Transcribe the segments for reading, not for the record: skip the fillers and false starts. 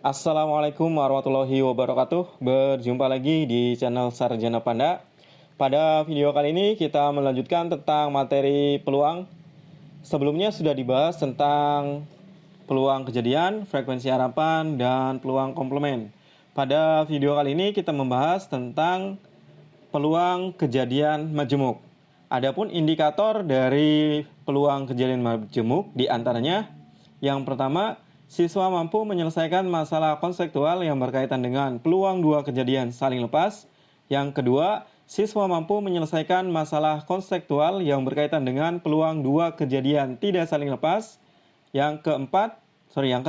Assalamualaikum warahmatullahi wabarakatuh. Berjumpa lagi di channel Sarjana Panda. Pada video kali ini kita melanjutkan tentang materi peluang. Sebelumnya sudah dibahas tentang peluang kejadian, frekuensi harapan, dan peluang komplement. Pada video kali ini kita membahas tentang peluang kejadian majemuk. Adapun indikator dari peluang kejadian majemuk diantaranya yang pertama, siswa mampu menyelesaikan masalah konseptual yang berkaitan dengan peluang dua kejadian saling lepas. Yang kedua, siswa mampu menyelesaikan masalah konseptual yang berkaitan dengan peluang dua kejadian tidak saling lepas. Yang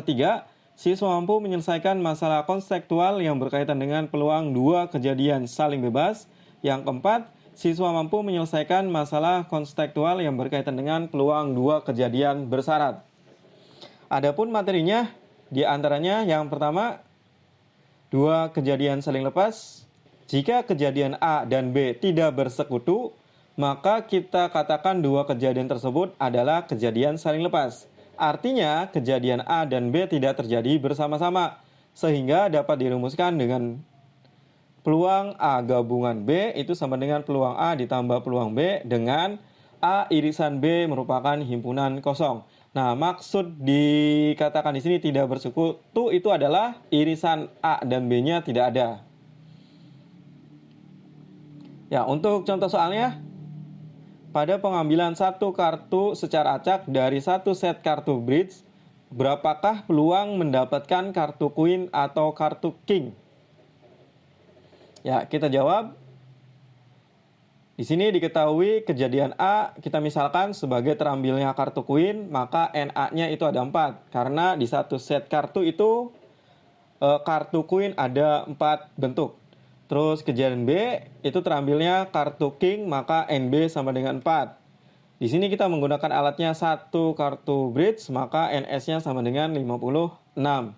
ketiga, siswa mampu menyelesaikan masalah konseptual yang berkaitan dengan peluang dua kejadian saling bebas. Yang keempat, siswa mampu menyelesaikan masalah konseptual yang berkaitan dengan peluang dua kejadian bersyarat. Adapun materinya, diantaranya yang pertama, dua kejadian saling lepas. Jika kejadian A dan B tidak bersekutu, maka kita katakan dua kejadian tersebut adalah kejadian saling lepas. Artinya, kejadian A dan B tidak terjadi bersama-sama, sehingga dapat dirumuskan dengan peluang A gabungan B itu sama dengan peluang A ditambah peluang B dengan A irisan B merupakan himpunan kosong. Nah, maksud dikatakan di sini tidak bersekutu itu adalah irisan A dan B-nya tidak ada. Ya, untuk contoh soalnya, pada pengambilan satu kartu secara acak dari satu set kartu bridge, berapakah peluang mendapatkan kartu queen atau kartu king? Ya, kita jawab. Di sini diketahui kejadian A kita misalkan sebagai terambilnya kartu queen, maka NA-nya itu ada 4. Karena di satu set kartu itu kartu queen ada 4 bentuk. Terus kejadian B itu terambilnya kartu king, maka NB sama dengan 4. Di sini kita menggunakan alatnya satu kartu bridge, maka NS-nya sama dengan 56.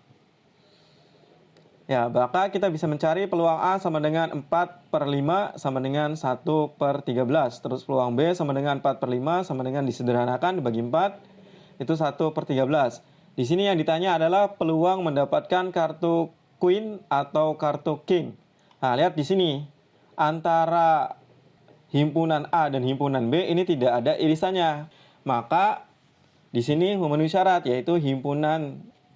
Ya, maka kita bisa mencari peluang A sama dengan 4/5 sama dengan 1/13. Terus peluang B sama dengan 4/5 sama dengan disederhanakan dibagi 4, itu 1/13. Di sini yang ditanya adalah peluang mendapatkan kartu queen atau kartu king. Nah, lihat di sini. Antara himpunan A dan himpunan B ini tidak ada irisannya. Maka di sini memenuhi syarat, yaitu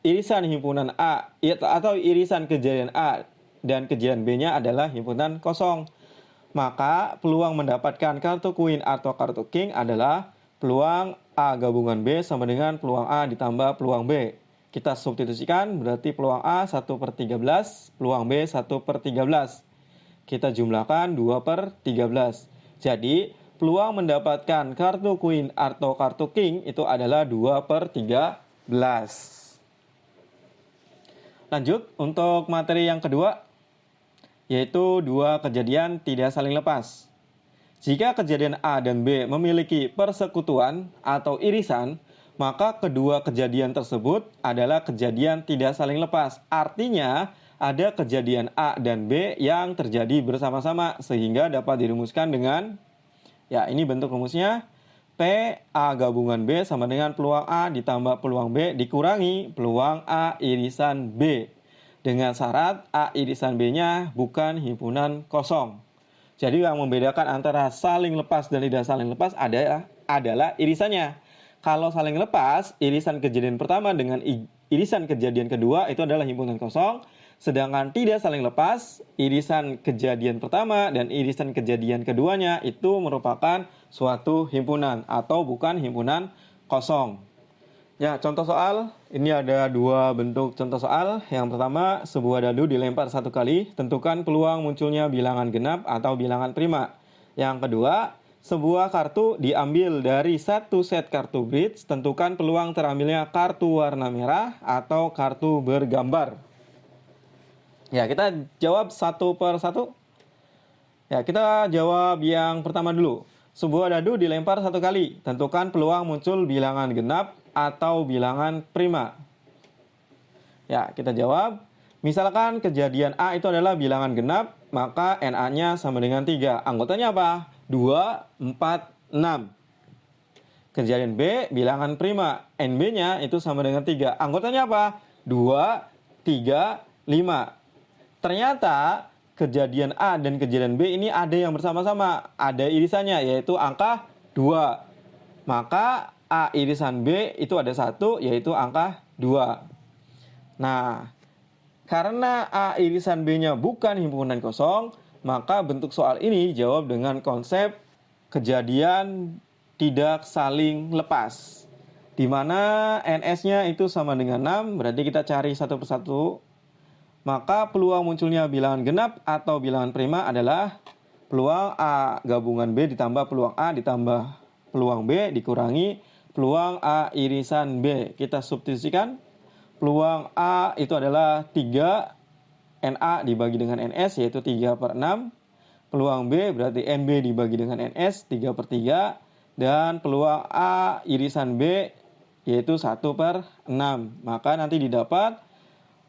irisan himpunan A atau irisan kejadian A dan kejadian B-nya adalah himpunan kosong. Maka peluang mendapatkan kartu queen atau kartu king adalah peluang A gabungan B sama dengan peluang A ditambah peluang B. Kita substitusikan, berarti peluang A 1/13, peluang B 1/13. Kita jumlahkan 2/13. Jadi, peluang mendapatkan kartu queen atau kartu king itu adalah 2/13. Lanjut untuk materi yang kedua, yaitu dua kejadian tidak saling lepas. Jika kejadian A dan B memiliki persekutuan atau irisan, maka kedua kejadian tersebut adalah kejadian tidak saling lepas. Artinya, ada kejadian A dan B yang terjadi bersama-sama, sehingga dapat dirumuskan dengan, ya ini bentuk rumusnya, P A gabungan B sama dengan peluang A ditambah peluang B dikurangi peluang A irisan B. Dengan syarat A irisan B-nya bukan himpunan kosong. Jadi yang membedakan antara saling lepas dan tidak saling lepas adalah irisannya. Kalau saling lepas, irisan kejadian pertama dengan irisan kejadian kedua itu adalah himpunan kosong. Sedangkan tidak saling lepas, irisan kejadian pertama dan irisan kejadian keduanya itu merupakan suatu himpunan atau bukan himpunan kosong. Ya, contoh soal, ini ada dua bentuk contoh soal. Yang pertama, sebuah dadu dilempar satu kali, tentukan peluang munculnya bilangan genap atau bilangan prima. Yang kedua, sebuah kartu diambil dari satu set kartu bridge, tentukan peluang terambilnya kartu warna merah atau kartu bergambar. Ya, kita jawab satu per satu. Ya, kita jawab yang pertama dulu. Sebuah dadu dilempar satu kali. Tentukan peluang muncul bilangan genap atau bilangan prima. Ya, kita jawab. Misalkan kejadian A itu adalah bilangan genap, maka NA-nya sama dengan 3. Anggotanya apa? 2, 4, 6. Kejadian B, bilangan prima. NB-nya itu sama dengan 3. Anggotanya apa? 2, 3, 5. Ternyata kejadian A dan kejadian B ini ada yang bersama-sama, ada irisannya, yaitu angka 2. Maka A irisan B itu ada 1, yaitu angka 2. Nah, karena A irisan B-nya bukan himpunan kosong, maka bentuk soal ini dijawab dengan konsep kejadian tidak saling lepas, di mana NS-nya itu sama dengan 6, berarti kita cari satu persatu. Maka peluang munculnya bilangan genap atau bilangan prima adalah peluang A gabungan B ditambah peluang A ditambah peluang B dikurangi peluang A irisan B. Kita substitusikan. Peluang A itu adalah 3 NA dibagi dengan NS, yaitu 3/6. Peluang B berarti NB dibagi dengan NS, 3/3. Dan peluang A irisan B yaitu 1/6. Maka nanti didapat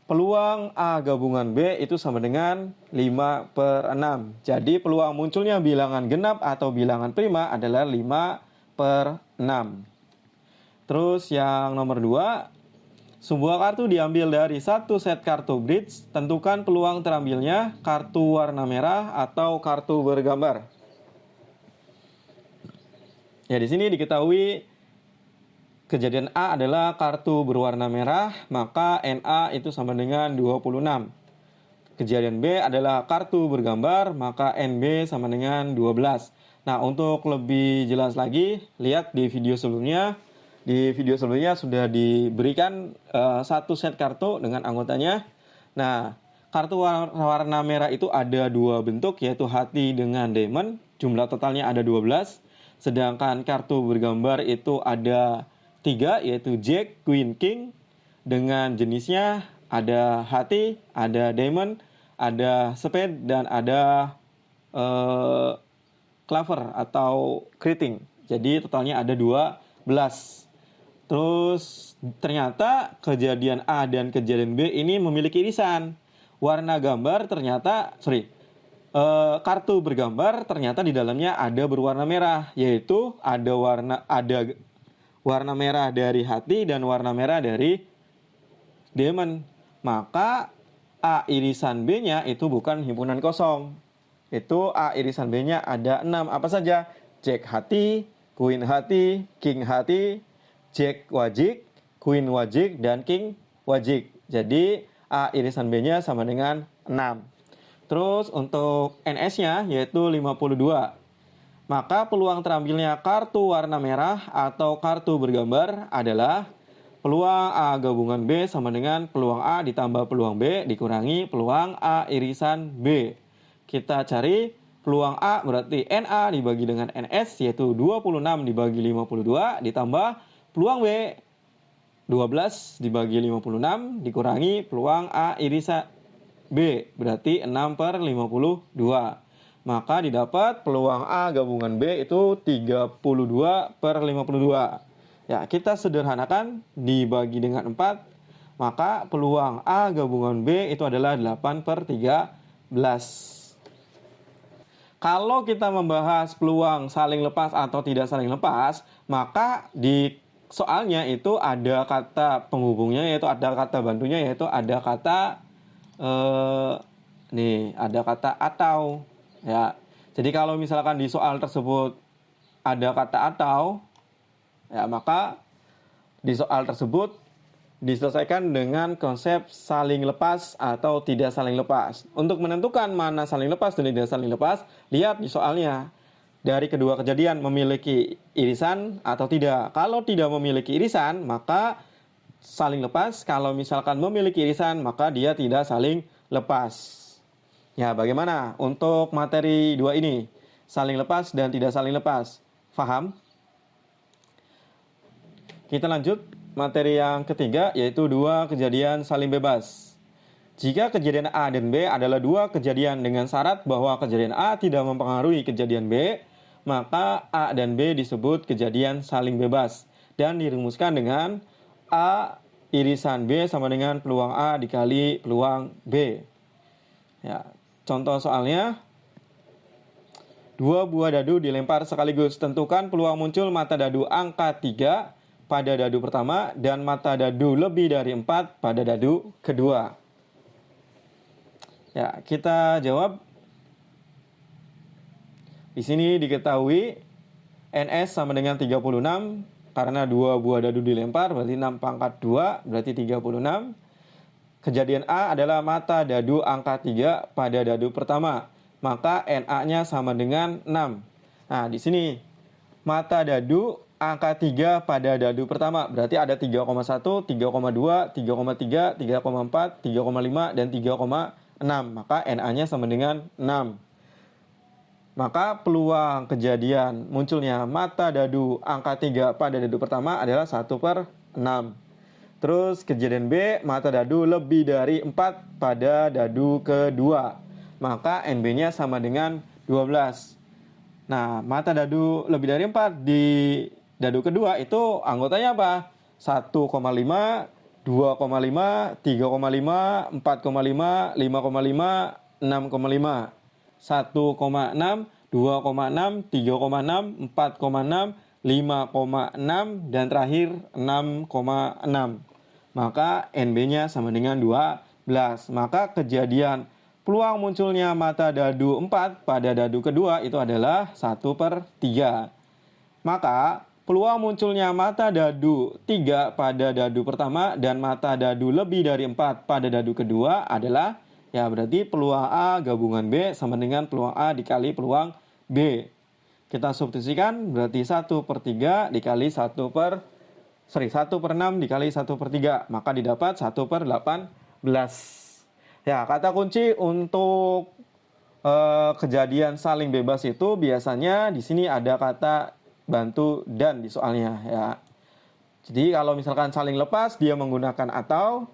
peluang A gabungan B itu sama dengan 5/6. Jadi peluang munculnya bilangan genap atau bilangan prima adalah 5/6. Terus yang nomor 2, sebuah kartu diambil dari satu set kartu bridge. Tentukan peluang terambilnya kartu warna merah atau kartu bergambar. Ya, di sini diketahui kejadian A adalah kartu berwarna merah, maka NA itu sama dengan 26. Kejadian B adalah kartu bergambar, maka NB sama dengan 12. Nah, untuk lebih jelas lagi, lihat di video sebelumnya. Di video sebelumnya sudah diberikan satu set kartu dengan anggotanya. Nah, kartu warna merah itu ada 2 bentuk, yaitu hati dengan diamond. Jumlah totalnya ada 12. Sedangkan kartu bergambar itu ada 3, yaitu Jack, Queen, King. Dengan jenisnya ada hati, ada diamond, ada spade, dan ada clover atau keriting. Jadi totalnya ada 12. Terus ternyata kejadian A dan kejadian B ini memiliki irisan. Kartu bergambar ternyata di dalamnya ada berwarna merah, yaitu ada warna merah dari hati dan warna merah dari diamond. Maka A irisan B-nya itu bukan himpunan kosong. Itu A irisan B-nya ada 6. Apa saja? Jack hati, Queen hati, King hati, Jack wajik, Queen wajik, dan King wajik. Jadi A irisan B-nya sama dengan 6. Terus untuk NS-nya yaitu 52. Maka peluang terambilnya kartu warna merah atau kartu bergambar adalah peluang A gabungan B sama dengan peluang A ditambah peluang B dikurangi peluang A irisan B. Kita cari peluang A berarti NA dibagi dengan NS, yaitu 26 dibagi 52 ditambah peluang B 12 dibagi 56 dikurangi peluang A irisan B berarti 6/52. Maka didapat peluang A gabungan B itu 32/52. Ya, kita sederhanakan dibagi dengan 4. Maka peluang A gabungan B itu adalah 8/13. Kalau kita membahas peluang saling lepas atau tidak saling lepas, maka di soalnya itu ada kata penghubungnya, yaitu ada kata bantunya, yaitu ada kata ada kata atau. Ya, jadi kalau misalkan di soal tersebut ada kata atau, ya maka di soal tersebut diselesaikan dengan konsep saling lepas atau tidak saling lepas. Untuk menentukan mana saling lepas dan tidak saling lepas, lihat di soalnya. Dari kedua kejadian memiliki irisan atau tidak. Kalau tidak memiliki irisan, maka saling lepas. Kalau misalkan memiliki irisan, maka dia tidak saling lepas. Ya, bagaimana untuk materi 2 ini? Saling lepas dan tidak saling lepas. Faham? Kita lanjut materi yang ketiga, yaitu 2 kejadian saling bebas. Jika kejadian A dan B adalah 2 kejadian dengan syarat bahwa kejadian A tidak mempengaruhi kejadian B, maka A dan B disebut kejadian saling bebas dan dirumuskan dengan A irisan B sama dengan peluang A dikali peluang B. Ya, contoh soalnya, 2 buah dadu dilempar sekaligus. Tentukan peluang muncul mata dadu angka 3 pada dadu pertama dan mata dadu lebih dari 4 pada dadu kedua. Ya, kita jawab. Di sini diketahui NS sama dengan 36 karena 2 buah dadu dilempar berarti 6 pangkat 2 berarti 36. Kejadian A adalah mata dadu angka 3 pada dadu pertama, maka NA-nya sama dengan 6. Nah, di sini mata dadu angka 3 pada dadu pertama berarti ada 3,1, 3,2, 3,3, 3,4, 3,5 dan 3,6. Maka NA-nya sama dengan 6. Maka peluang kejadian munculnya mata dadu angka 3 pada dadu pertama adalah 1/6. Terus kejadian B, mata dadu lebih dari 4 pada dadu kedua. Maka NB-nya sama dengan 12. Nah, mata dadu lebih dari 4 di dadu kedua itu anggotanya apa? 1,5, 2,5, 3,5, 4,5, 5,5, 6,5. 1,6, 2,6, 3,6, 4,6, 5,6, dan terakhir 6,6. Maka NB-nya sama dengan 12. Maka kejadian peluang munculnya mata dadu 4 pada dadu kedua itu adalah 1/3. Maka peluang munculnya mata dadu 3 pada dadu pertama dan mata dadu lebih dari 4 pada dadu kedua adalah, ya berarti peluang A gabungan B sama dengan peluang A dikali peluang B. Kita substitusikan berarti 1/3 dikali 1/6 dikali 1/3. Maka didapat 1/18. Ya, kata kunci untuk kejadian saling bebas itu biasanya di sini ada kata bantu dan di soalnya ya. Jadi kalau misalkan saling lepas dia menggunakan atau,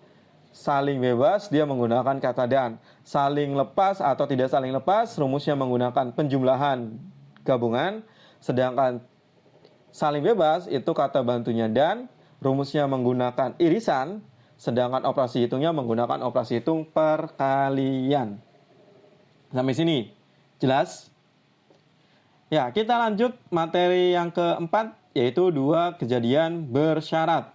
saling bebas dia menggunakan kata dan. Saling lepas atau tidak saling lepas rumusnya menggunakan penjumlahan gabungan, sedangkan saling bebas itu kata bantunya dan, rumusnya menggunakan irisan, sedangkan operasi hitungnya menggunakan operasi hitung perkalian. Sampai sini jelas? Ya, kita lanjut materi yang keempat, yaitu 2 kejadian bersyarat.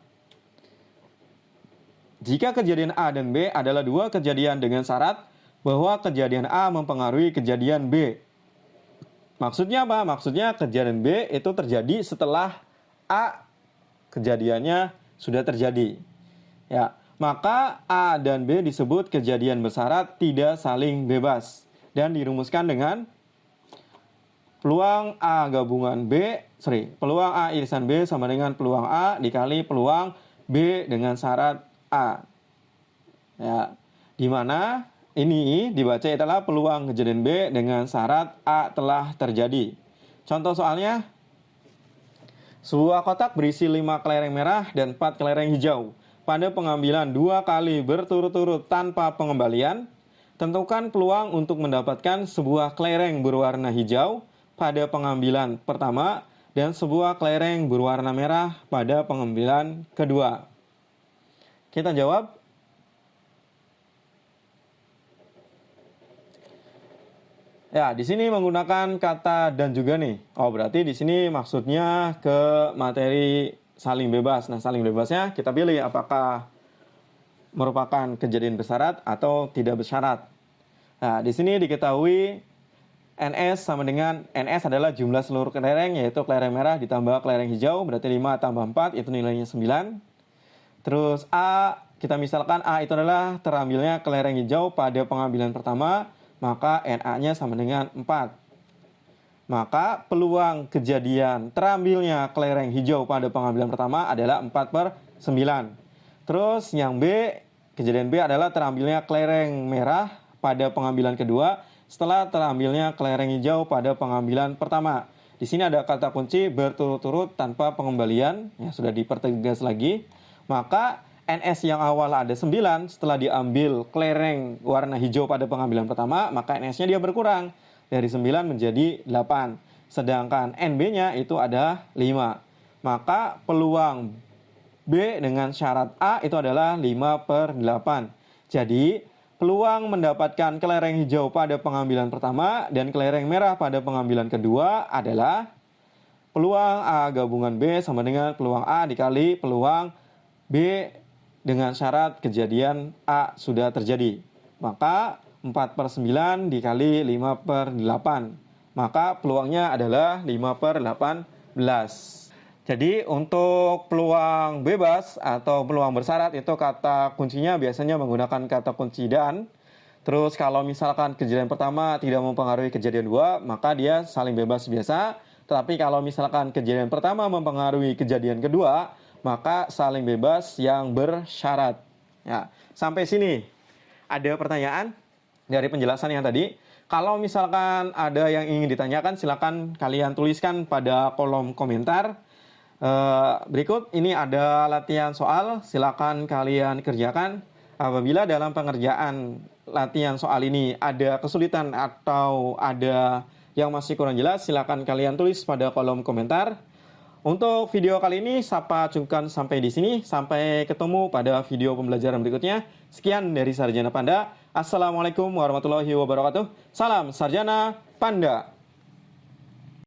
Jika kejadian A dan B adalah 2 kejadian dengan syarat bahwa kejadian A mempengaruhi kejadian B. Maksudnya apa? Maksudnya kejadian B itu terjadi setelah A kejadiannya sudah terjadi. Ya, maka A dan B disebut kejadian bersyarat tidak saling bebas dan dirumuskan dengan peluang A gabungan peluang A irisan B sama dengan peluang A dikali peluang B dengan syarat A. Ya, di mana ini dibaca adalah peluang kejadian B dengan syarat A telah terjadi. Contoh soalnya, sebuah kotak berisi 5 kelereng merah dan 4 kelereng hijau. Pada pengambilan 2 kali berturut-turut tanpa pengembalian, tentukan peluang untuk mendapatkan sebuah kelereng berwarna hijau pada pengambilan pertama dan sebuah kelereng berwarna merah pada pengambilan kedua. Kita jawab. Ya, di sini menggunakan kata dan juga nih. Oh, berarti di sini maksudnya ke materi saling bebas. Nah, saling bebasnya kita pilih apakah merupakan kejadian bersyarat atau tidak bersyarat. Nah, di sini diketahui NS sama dengan NS adalah jumlah seluruh kelereng, yaitu kelereng merah ditambah kelereng hijau, berarti 5 tambah 4, itu nilainya 9. Terus A, kita misalkan A itu adalah terambilnya kelereng hijau pada pengambilan pertama, maka NA-nya sama dengan 4. Maka peluang kejadian terambilnya kelereng hijau pada pengambilan pertama adalah 4/9. Terus yang B, kejadian B adalah terambilnya kelereng merah pada pengambilan kedua setelah terambilnya kelereng hijau pada pengambilan pertama. Di sini ada kata kunci berturut-turut tanpa pengembalian, ya sudah dipertegas lagi. Maka NS yang awal ada 9, setelah diambil kelereng warna hijau pada pengambilan pertama, maka NS-nya dia berkurang dari 9 menjadi 8. Sedangkan NB-nya itu ada 5. Maka peluang B dengan syarat A itu adalah 5/8. Jadi peluang mendapatkan kelereng hijau pada pengambilan pertama dan kelereng merah pada pengambilan kedua adalah peluang A gabungan B sama dengan peluang A dikali peluang B dengan syarat kejadian A sudah terjadi. Maka 4/9 dikali 5/8. Maka peluangnya adalah 5/18. Jadi untuk peluang bebas atau peluang bersyarat itu kata kuncinya biasanya menggunakan kata kunci dan. Terus kalau misalkan kejadian pertama tidak mempengaruhi kejadian dua, maka dia saling bebas biasa. Tetapi kalau misalkan kejadian pertama mempengaruhi kejadian kedua, maka saling bebas yang bersyarat. Ya, sampai sini ada pertanyaan dari penjelasan yang tadi. Kalau misalkan ada yang ingin ditanyakan, silakan kalian tuliskan pada kolom komentar. Berikut ini ada latihan soal, silakan kalian kerjakan. Apabila dalam pengerjaan latihan soal ini ada kesulitan atau ada yang masih kurang jelas, silakan kalian tulis pada kolom komentar. Untuk video kali ini Sapa cukupkan sampai di sini. Sampai ketemu pada video pembelajaran berikutnya. Sekian dari Sarjana Panda. Assalamualaikum warahmatullahi wabarakatuh. Salam Sarjana Panda.